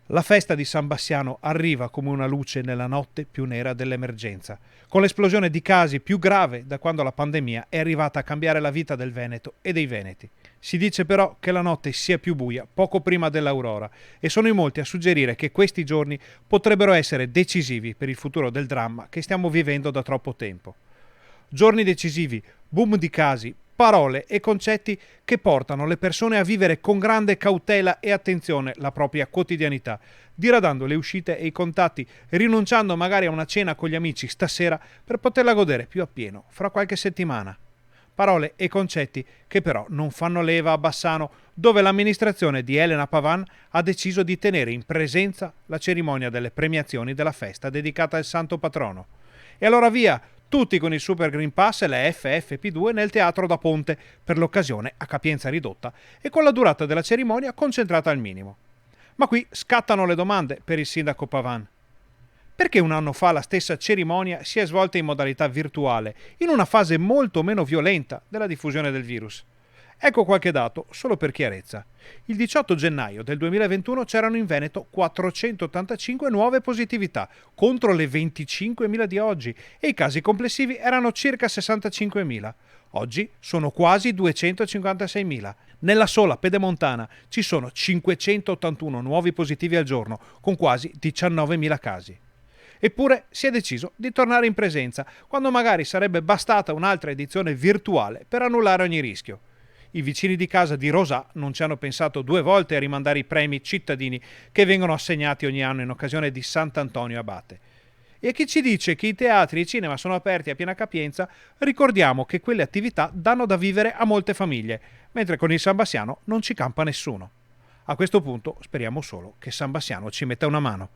La festa di San Bassiano arriva come una luce nella notte più nera dell'emergenza, con l'esplosione di casi più grave da quando la pandemia è arrivata a cambiare la vita del Veneto e dei veneti. Si dice però che la notte sia più buia poco prima dell'aurora e sono in molti a suggerire che questi giorni potrebbero essere decisivi per il futuro del dramma che stiamo vivendo da troppo tempo. Giorni decisivi, boom di casi, parole e concetti che portano le persone a vivere con grande cautela e attenzione la propria quotidianità, diradando le uscite e i contatti, rinunciando magari a una cena con gli amici stasera per poterla godere più appieno fra qualche settimana. Parole e concetti che però non fanno leva a Bassano, dove l'amministrazione di Elena Pavan ha deciso di tenere in presenza la cerimonia delle premiazioni della festa dedicata al santo patrono. E allora via, tutti con il Super Green Pass e le FFP2 nel Teatro da Ponte, per l'occasione a capienza ridotta e con la durata della cerimonia concentrata al minimo. Ma qui scattano le domande per il sindaco Pavan. Perché un anno fa la stessa cerimonia si è svolta in modalità virtuale, in una fase molto meno violenta della diffusione del virus? Ecco qualche dato, solo per chiarezza. Il 18 gennaio del 2021 c'erano in Veneto 485 nuove positività, contro le 25.000 di oggi, e i casi complessivi erano circa 65.000. Oggi sono quasi 256.000. Nella sola Pedemontana ci sono 581 nuovi positivi al giorno, con quasi 19.000 casi. Eppure si è deciso di tornare in presenza, quando magari sarebbe bastata un'altra edizione virtuale per annullare ogni rischio. I vicini di casa di Rosà non ci hanno pensato due volte a rimandare i premi cittadini che vengono assegnati ogni anno in occasione di Sant'Antonio Abate. E a chi ci dice che i teatri e i cinema sono aperti a piena capienza, ricordiamo che quelle attività danno da vivere a molte famiglie, mentre con il San Bassiano non ci campa nessuno. A questo punto speriamo solo che San Bassiano ci metta una mano.